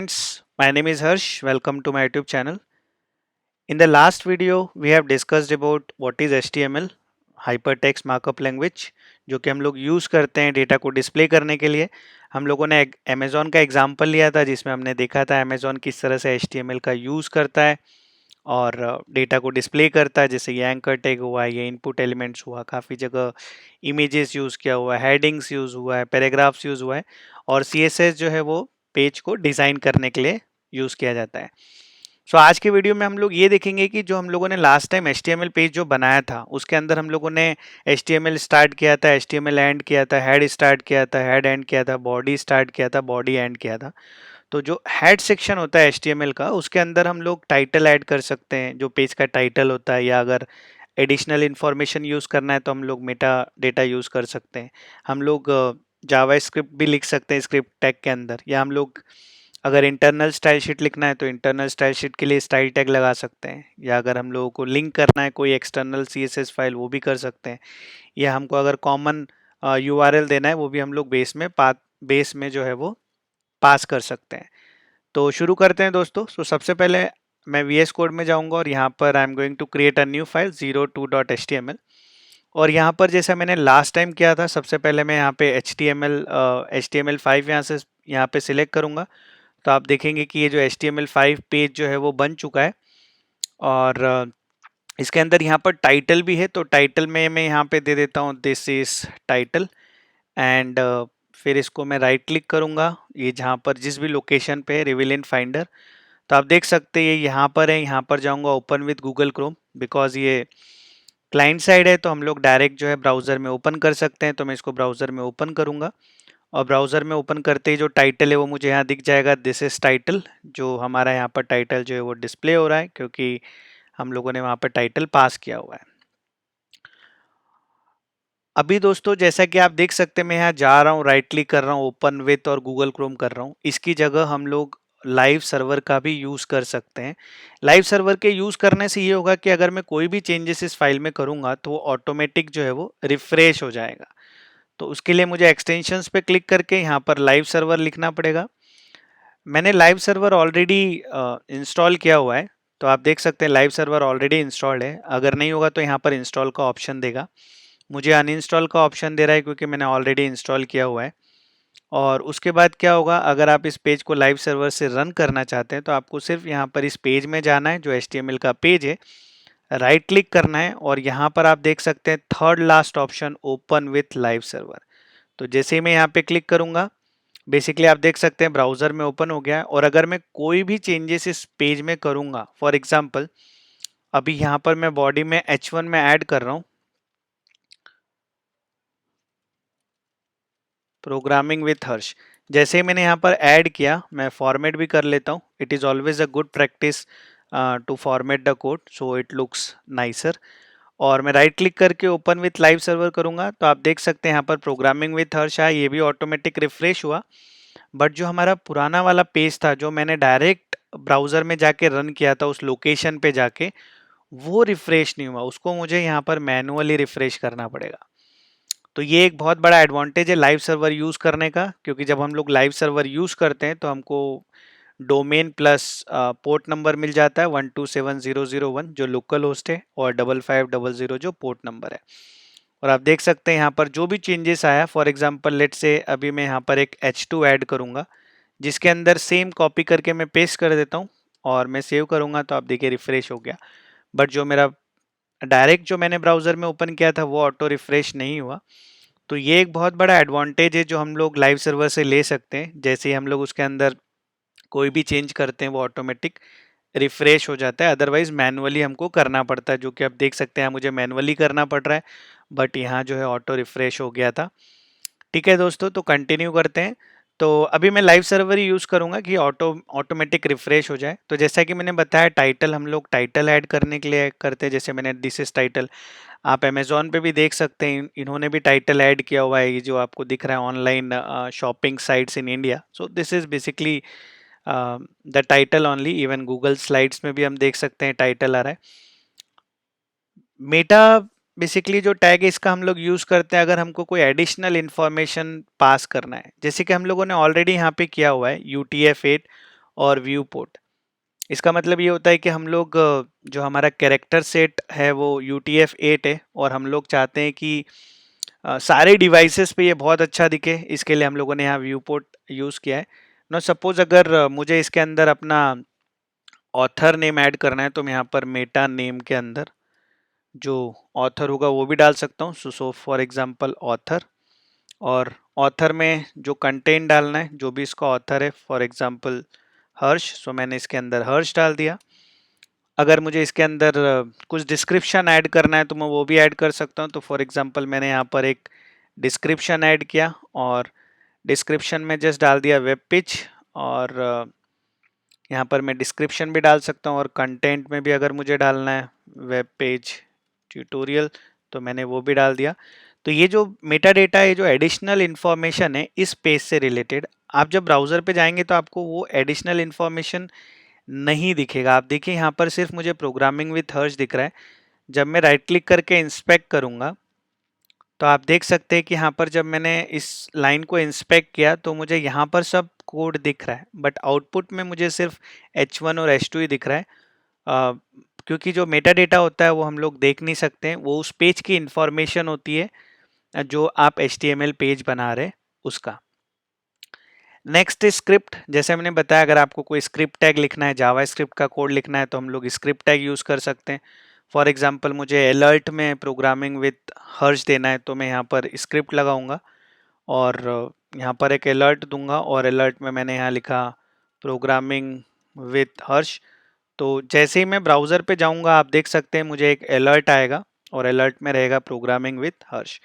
Friends, my name is Harsh. Welcome to my YouTube channel. In the last video, we have discussed about what is HTML, Hypertext Markup Language, जो कि हम लोग use करते हैं data को display करने के लिए। हम लोगों ने अमेज़ॉन का एग्जांपल लिया था जिसमें हमने देखा था अमेज़ॉन किस तरह से HTML का यूज़ करता है और डेटा को डिस्प्ले करता है, जैसे ये एंकर टैग हुआ, ये इनपुट एलिमेंट्स हुआ, काफ़ी जगह इमेजेस यूज़ किया हुआ है, हेडिंग्स यूज़ हुआ है, पैराग्राफ्स यूज़ हुआ है और CSS जो है वो पेज को डिज़ाइन करने के लिए यूज़ किया जाता है। आज के वीडियो में हम लोग ये देखेंगे कि जो हम लोगों ने लास्ट टाइम HTML पेज जो बनाया था उसके अंदर हम लोगों ने HTML स्टार्ट किया था, HTML एंड किया था, हेड स्टार्ट किया था, हेड एंड किया था, बॉडी स्टार्ट किया था, बॉडी एंड किया था। तो जो हेड सेक्शन होता है HTML का उसके अंदर हम लोग टाइटल ऐड कर सकते हैं, जो पेज का टाइटल होता है, या अगर एडिशनल इन्फॉर्मेशन यूज़ करना है तो हम लोग मेटा डेटा यूज़ कर सकते हैं। हम लोग जावा स्क्रिप्ट भी लिख सकते हैं स्क्रिप्ट टैग के अंदर, या हम लोग अगर इंटरनल स्टाइल शीट लिखना है तो इंटरनल स्टाइल शीट के लिए स्टाइल टैग लगा सकते हैं, या अगर हम लोगों को लिंक करना है कोई एक्सटर्नल CSS फाइल वो भी कर सकते हैं, या हमको अगर कॉमन URL देना है वो भी हम लोग बेस में जो है वो पास कर सकते हैं। तो शुरू करते हैं दोस्तों। सबसे पहले मैं VS कोड में जाऊंगा और यहाँ पर I am going to create a new file 02.html। और यहाँ पर जैसा मैंने लास्ट टाइम किया था, सबसे पहले मैं यहाँ पे HTML5 यहाँ पे सिलेक्ट करूँगा। तो आप देखेंगे कि ये जो HTML5 पेज जो है वो बन चुका है और इसके अंदर यहाँ पर टाइटल भी है। तो टाइटल में मैं यहाँ पे दे देता हूँ दिस इज टाइटल एंड फिर इसको मैं राइट क्लिक करूँगा, ये जहाँ पर जिस भी लोकेशन पे है रिवील इन फाइंडर। तो आप देख सकते हैं ये यहाँ पर है, यहाँ पर जाऊँगा open with Google Chrome, because ये क्लाइंट साइड है तो हम लोग डायरेक्ट जो है ब्राउज़र में ओपन कर सकते हैं। तो मैं इसको ब्राउज़र में ओपन करूँगा और ब्राउज़र में ओपन करते ही जो टाइटल है वो मुझे यहाँ दिख जाएगा, दिस इज टाइटल। जो हमारा यहाँ पर टाइटल जो है वो डिस्प्ले हो रहा है क्योंकि हम लोगों ने वहाँ पर टाइटल पास किया हुआ है। अभी दोस्तों जैसा कि आप देख सकते हैं मैं यहाँ जा रहा हूँ, राइट क्लिक कर रहा हूँ, ओपन विथ और गूगल क्रोम कर रहा हूँ। इसकी जगह हम लोग लाइव सर्वर का भी यूज़ कर सकते हैं। लाइव सर्वर के यूज़ करने से ये होगा कि अगर मैं कोई भी चेंजेस इस फाइल में करूँगा तो वो ऑटोमेटिक जो है वो रिफ्रेश हो जाएगा। तो उसके लिए मुझे एक्सटेंशंस पे क्लिक करके यहाँ पर लाइव सर्वर लिखना पड़ेगा। मैंने लाइव सर्वर ऑलरेडी इंस्टॉल किया हुआ है, तो आप देख सकते हैं लाइव सर्वर ऑलरेडी इंस्टॉल्ड है। अगर नहीं होगा तो यहाँ पर इंस्टॉल का ऑप्शन देगा, मुझे अनइंस्टॉल का ऑप्शन दे रहा है क्योंकि मैंने ऑलरेडी इंस्टॉल किया हुआ है। और उसके बाद क्या होगा, अगर आप इस पेज को लाइव सर्वर से रन करना चाहते हैं तो आपको सिर्फ यहाँ पर इस पेज में जाना है, जो HTML का पेज है, राइट क्लिक करना है और यहाँ पर आप देख सकते हैं third last option open with live server. तो जैसे ही मैं यहाँ पे क्लिक करूँगा, बेसिकली आप देख सकते हैं ब्राउज़र में ओपन हो गया है। और अगर मैं कोई भी चेंजेस इस पेज में करूँगा, फॉर एग्जांपल अभी यहाँ पर मैं बॉडी में H1 में ऐड कर रहा हूँ प्रोग्रामिंग विथ हर्ष। जैसे ही मैंने यहाँ पर ऐड किया, मैं फॉर्मेट भी कर लेता हूँ। It is always a good practice to format the code so it looks nicer. और मैं राइट क्लिक करके ओपन विथ लाइव सर्वर करूँगा तो आप देख सकते हैं यहाँ पर प्रोग्रामिंग विथ हर्ष आया, ये भी ऑटोमेटिक रिफ्रेश हुआ। बट जो हमारा पुराना वाला पेज था, जो मैंने डायरेक्ट ब्राउज़र में जाके रन किया था उस लोकेशन पे जाके, वो रिफ्रेश नहीं हुआ, उसको मुझे यहाँ पर मैनुअली रिफ्रेश करना पड़ेगा। तो ये एक बहुत बड़ा एडवांटेज है लाइव सर्वर यूज़ करने का, क्योंकि जब हम लोग लाइव सर्वर यूज़ करते हैं तो हमको डोमेन प्लस पोर्ट नंबर मिल जाता है 127001 जो लोकल होस्ट है, और 5500 जो पोर्ट नंबर है। और आप देख सकते हैं यहाँ पर जो भी चेंजेस आया, फॉर एग्जांपल लेट से अभी मैं यहाँ पर एक H2 ऐड करूँगा जिसके अंदर सेम कॉपी करके मैं पेस्ट कर देता हूँ और मैं सेव करूँगा तो आप देखिए रिफ्रेश हो गया। बट जो मेरा डायरेक्ट जो मैंने ब्राउज़र में ओपन किया था वो ऑटो रिफ्रेश नहीं हुआ। तो ये एक बहुत बड़ा एडवांटेज है जो हम लोग लाइव सर्वर से ले सकते हैं। जैसे ही हम लोग उसके अंदर कोई भी चेंज करते हैं वो ऑटोमेटिक रिफ्रेश हो जाता है, अदरवाइज मैनुअली हमको करना पड़ता है, जो कि आप देख सकते हैं मुझे मैनुअली करना पड़ रहा है। बट यहाँ जो है ऑटो रिफ्रेश हो गया था। ठीक है दोस्तों, तो कंटिन्यू करते हैं। तो अभी मैं लाइव सर्वर ही यूज़ करूँगा कि ऑटोमेटिक रिफ्रेश हो जाए। तो जैसा कि मैंने बताया टाइटल हम लोग टाइटल ऐड करने के लिए करते हैं, जैसे मैंने दिस इज टाइटल। आप अमेज़न पे भी देख सकते हैं इन्होंने भी टाइटल ऐड किया हुआ है, ये जो आपको दिख रहा है online shopping sites in India. So this is basically the title only. Even Google slides में भी हम देख सकते हैं टाइटल आ रहा है। मेटा बेसिकली जो टैग है इसका हम लोग यूज़ करते हैं अगर हमको कोई एडिशनल इन्फॉर्मेशन पास करना है, जैसे कि हम लोगों ने ऑलरेडी यहाँ पे किया हुआ है UTF-8 और व्यू पोर्ट। इसका मतलब ये होता है कि हम लोग जो हमारा कैरेक्टर सेट है वो UTF-8 है और हम लोग चाहते हैं कि सारे डिवाइसेस पे ये बहुत अच्छा दिखे, इसके लिए हम लोगों ने यहाँ व्यू पोर्ट यूज़ किया है। नो सपोज अगर मुझे इसके अंदर अपना ऑथर नेम ऐड करना है तो मैं यहाँ पर मेटा नेम के अंदर जो ऑथर होगा वो भी डाल सकता हूँ। सो फॉर एग्जांपल ऑथर, और ऑथर में जो कंटेंट डालना है, जो भी इसका ऑथर है, फॉर एग्जांपल हर्ष, सो मैंने इसके अंदर हर्ष डाल दिया। अगर मुझे इसके अंदर कुछ डिस्क्रिप्शन ऐड करना है तो मैं वो भी ऐड कर सकता हूँ। तो फॉर एग्जांपल मैंने यहाँ पर एक डिस्क्रिप्शन ऐड किया और डिस्क्रिप्शन में जस्ट डाल दिया वेब पेज, और यहाँ पर मैं डिस्क्रिप्शन भी डाल सकता हूँ और कंटेंट में भी अगर मुझे डालना है वेब पेज ट्यूटोरियल तो मैंने वो भी डाल दिया। तो ये जो मेटा डेटा है, जो एडिशनल इन्फॉर्मेशन है इस पेज से रिलेटेड, आप जब ब्राउज़र पे जाएंगे तो आपको वो एडिशनल इन्फॉर्मेशन नहीं दिखेगा। आप देखिए यहाँ पर सिर्फ मुझे प्रोग्रामिंग विथ हर्ष दिख रहा है। जब मैं राइट क्लिक करके इंस्पेक्ट करूँगा तो आप देख सकते हैं कि यहाँ पर जब मैंने इस लाइन को इंस्पेक्ट किया तो मुझे यहाँ पर सब कोड दिख रहा है, बट आउटपुट में मुझे सिर्फ H1 और H2 ही दिख रहा है। क्योंकि जो मेटा डेटा होता है वो हम लोग देख नहीं सकते हैं, वो उस पेज की इंफॉर्मेशन होती है जो आप HTML पेज बना रहे उसका। नेक्स्ट स्क्रिप्ट, जैसे मैंने बताया अगर आपको कोई स्क्रिप्ट टैग लिखना है, जावा स्क्रिप्ट का कोड लिखना है तो हम लोग स्क्रिप्ट टैग यूज़ कर सकते हैं। फॉर एग्जांपल मुझे अलर्ट में प्रोग्रामिंग विथ हर्ष देना है तो मैं यहाँ पर स्क्रिप्ट लगाऊंगा और यहाँ पर एक अलर्ट दूंगा और अलर्ट में मैंने यहाँ लिखा प्रोग्रामिंग विथ हर्ष। तो जैसे ही मैं ब्राउज़र पे जाऊंगा आप देख सकते हैं मुझे एक अलर्ट आएगा और अलर्ट में रहेगा प्रोग्रामिंग विथ हर्ष।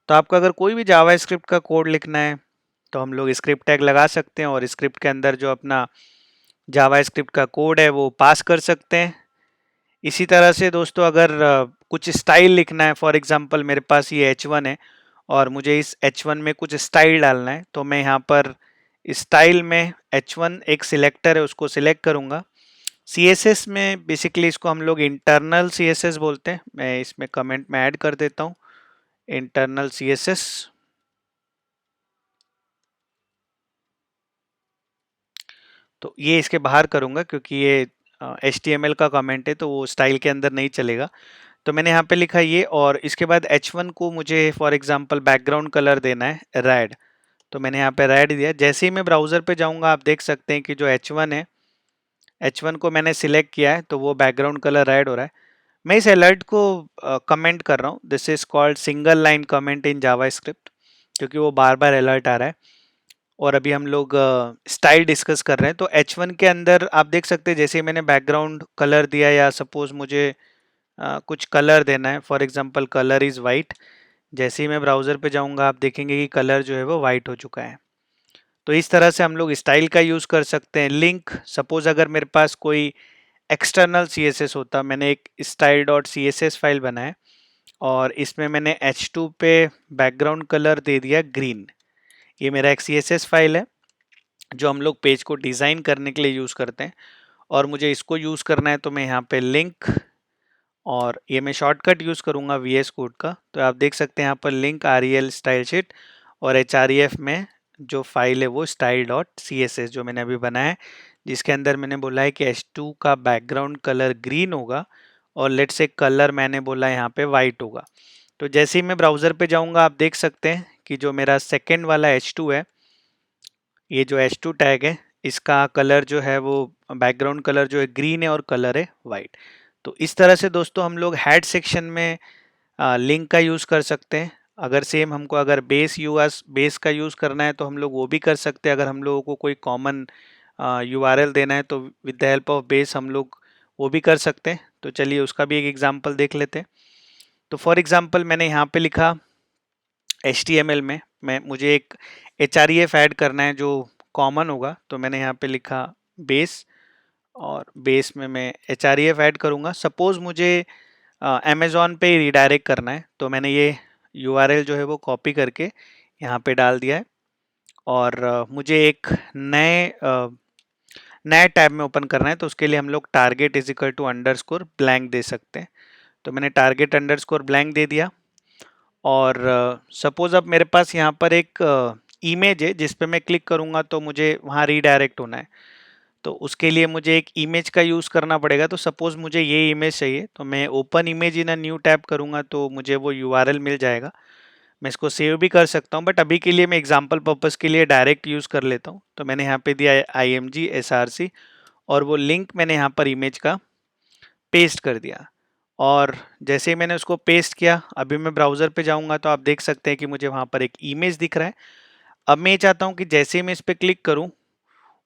तो आपको अगर कोई भी जावा स्क्रिप्ट का कोड लिखना है तो हम लोग स्क्रिप्ट टैग लगा सकते हैं और स्क्रिप्ट के अंदर जो अपना जावा स्क्रिप्ट का कोड है वो पास कर सकते हैं। इसी तरह से दोस्तों अगर कुछ स्टाइल लिखना है, फॉर एग्जांपल मेरे पास ये H1 है और मुझे इस H1 में कुछ स्टाइल डालना है तो मैं यहाँ पर स्टाइल में H1 एक सिलेक्टर है उसको सिलेक्ट करूँगा। CSS में बेसिकली इसको हम लोग इंटरनल CSS बोलते हैं। मैं इसमें कमेंट में ऐड कर देता हूँ इंटरनल CSS। तो ये इसके बाहर करूँगा क्योंकि ये HTML का कमेंट है तो वो स्टाइल के अंदर नहीं चलेगा। तो मैंने यहाँ पे लिखा ये, और इसके बाद H1 को मुझे फॉर एग्जांपल बैकग्राउंड कलर देना है रेड, तो मैंने यहाँ पे रेड दिया। जैसे ही मैं ब्राउज़र पे जाऊँगा आप देख सकते हैं कि जो H1 है, H1 को मैंने सिलेक्ट किया है तो वो बैकग्राउंड कलर रेड हो रहा है। मैं इस अलर्ट को कमेंट कर रहा हूँ, this is called single line comment in Java script, क्योंकि वो बार बार अलर्ट आ रहा है। और अभी हम लोग स्टाइल डिस्कस कर रहे हैं। तो H1 के अंदर आप देख सकते हैं जैसे ही मैंने बैकग्राउंड कलर दिया, या सपोज मुझे कुछ कलर देना है, for example colour is white, जैसे ही मैं ब्राउज़र पे जाऊंगा आप देखेंगे कि कलर जो है वो वाइट हो चुका है। तो इस तरह से हम लोग स्टाइल का यूज़ कर सकते हैं। लिंक, सपोज अगर मेरे पास कोई एक्सटर्नल CSS होता, मैंने एक स्टाइल डॉट CSS फाइल बनाया और इसमें मैंने H2 पे बैकग्राउंड कलर दे दिया ग्रीन। ये मेरा एक CSS फाइल है जो हम लोग पेज को डिज़ाइन करने के लिए यूज़ करते हैं, और मुझे इसको यूज़ करना है तो मैं यहाँ पे लिंक, और ये मैं शॉर्टकट यूज़ करूँगा VS कोड का। तो आप देख सकते हैं यहाँ पर लिंक REL स्टाइल शीट, और HREF में जो फाइल है वो स्टाइल डॉट CSS जो मैंने अभी बनाया है, जिसके अंदर मैंने बोला है कि H2 का बैकग्राउंड कलर ग्रीन होगा और लेट्स से कलर मैंने बोला यहाँ पे वाइट होगा। तो जैसे ही मैं ब्राउज़र पे जाऊँगा आप देख सकते हैं कि जो मेरा सेकेंड वाला H2 है, ये जो H2 टैग है इसका कलर जो है वो बैकग्राउंड कलर जो है ग्रीन है और कलर है वाइट। तो इस तरह से दोस्तों हम लोग हेड सेक्शन में लिंक का यूज़ कर सकते हैं। अगर सेम हमको अगर बेस का यूज़ करना है तो हम लोग वो भी कर सकते हैं। अगर हम लोगों को कोई कॉमन URL देना है तो with the help of base हम लोग वो भी कर सकते हैं। तो चलिए उसका भी एक एग्जांपल देख लेते हैं। तो फॉर एग्जांपल मैंने यहाँ पे लिखा HTML में मुझे एक HREF ऐड करना है जो कॉमन होगा, तो मैंने यहाँ पे लिखा बेस, और बेस में मैं HREF ऐड करूँगा। सपोज़ मुझे अमेज़ॉन पे रिडायरेक्ट करना है तो मैंने ये URL जो है वो कॉपी करके यहाँ पे डाल दिया है, और मुझे एक नए टैब में ओपन करना है तो उसके लिए हम लोग target is equal to underscore blank दे सकते हैं। तो मैंने टारगेट अंडरस्कोर ब्लैंक दे दिया, और सपोज़ अब मेरे पास यहाँ पर एक इमेज है जिस पे मैं क्लिक करूँगा तो मुझे वहाँ रीडायरेक्ट होना है। तो उसके लिए मुझे एक इमेज का यूज़ करना पड़ेगा। तो सपोज़ मुझे ये इमेज चाहिए, तो मैं open image in a new tab करूँगा तो मुझे वो यूआरएल मिल जाएगा। मैं इसको सेव भी कर सकता हूँ, बट अभी के लिए मैं एग्जांपल पर्पस के लिए डायरेक्ट यूज़ कर लेता हूँ। तो मैंने यहाँ पे दिया है img src और वो लिंक मैंने यहाँ पर इमेज का पेस्ट कर दिया। और जैसे ही मैंने उसको पेस्ट किया, अभी मैं ब्राउज़र पे जाऊँगा तो आप देख सकते हैं कि मुझे वहाँ पर एक इमेज दिख रहा है। अब मैं ये चाहता हूँ कि जैसे ही मैं इस पे क्लिक करूँ,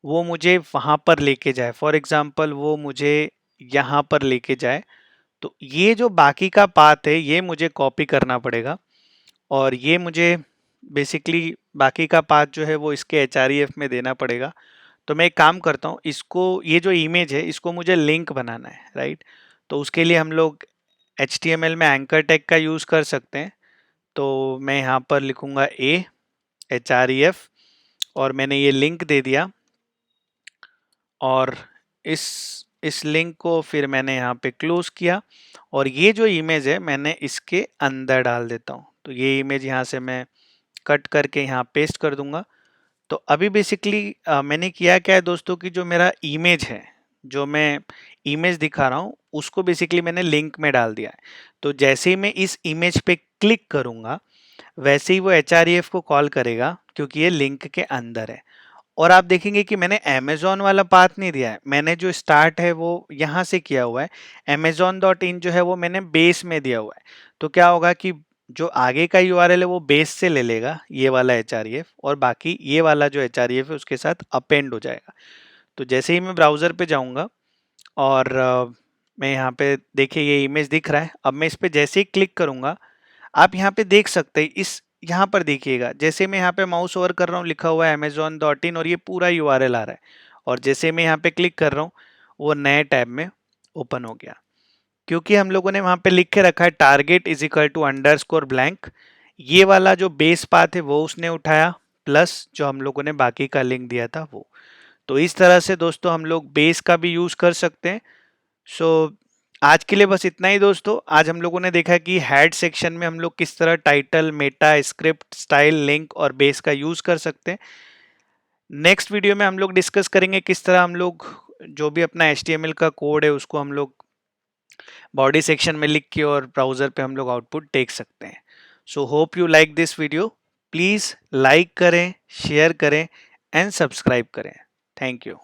वो मुझे वहाँ पर लेके जाए। फॉर एग्जांपल वो मुझे यहाँ पर लेके जाए। तो ये जो बाकी का पाथ है ये मुझे कॉपी करना पड़ेगा और ये मुझे बेसिकली बाकी का पाथ जो है वो इसके एचआरईएफ में देना पड़ेगा। तो मैं एक काम करता हूँ, इसको ये जो इमेज है इसको मुझे लिंक बनाना है, राइट। तो उसके लिए हम लोग HTML में एंकर टैग का यूज़ कर सकते हैं। तो मैं यहाँ पर लिखूँगा a href और मैंने ये लिंक दे दिया और इस लिंक को फिर मैंने यहाँ पे क्लोज किया और ये जो इमेज है मैंने इसके अंदर डाल देता हूँ। तो ये इमेज यहाँ से मैं कट करके यहाँ पेस्ट कर दूंगा। तो अभी बेसिकली मैंने किया क्या है दोस्तों कि जो मेरा इमेज है, जो मैं इमेज दिखा रहा हूँ उसको बेसिकली मैंने लिंक में डाल दिया है। तो जैसे ही मैं इस इमेज पे क्लिक करूँगा वैसे ही वो HREF को कॉल करेगा क्योंकि ये लिंक के अंदर है। और आप देखेंगे कि मैंने अमेज़न वाला पाथ नहीं दिया है, मैंने जो स्टार्ट है वो यहाँ से किया हुआ है। amazon.in जो है वो मैंने बेस में दिया हुआ है। तो क्या होगा कि जो आगे का यूआरएल है वो बेस से ले लेगा ये वाला HREF और बाकी ये वाला जो HREF है उसके साथ अपेंड हो जाएगा। तो जैसे ही मैं ब्राउज़र पे जाऊँगा और मैं यहाँ पे देखिए ये इमेज दिख रहा है। अब मैं इस पे जैसे ही क्लिक करूँगा आप यहाँ पे देख सकते हैं, इस यहाँ पर देखिएगा जैसे मैं यहाँ पे माउस ओवर कर रहा हूँ लिखा हुआ है amazon.in और ये पूरा यूआरएल आ रहा है और जैसे मैं यहाँ पे क्लिक कर रहा हूँ वो नए टैब में ओपन हो गया क्योंकि हम लोगों ने वहाँ पे लिख के रखा है target is equal to underscore blank. ये वाला जो बेस पाथ है वो उसने उठाया प्लस जो हम लोगों ने बाकी का लिंक दिया था वो। तो इस तरह से दोस्तों हम लोग बेस का भी यूज कर सकते हैं। सो आज के लिए बस इतना ही दोस्तों। आज हम लोगों ने देखा कि हेड सेक्शन में हम लोग किस तरह title, Meta, script, style, link और बेस का यूज कर सकते हैं। नेक्स्ट वीडियो में हम लोग डिस्कस करेंगे किस तरह हम लोग जो भी अपना HTML का कोड है उसको हम लोग बॉडी सेक्शन में लिख के और ब्राउजर पे हम लोग आउटपुट देख सकते हैं। So hope you like this video. Please like करें, शेयर करें एंड सब्सक्राइब करें। Thank you.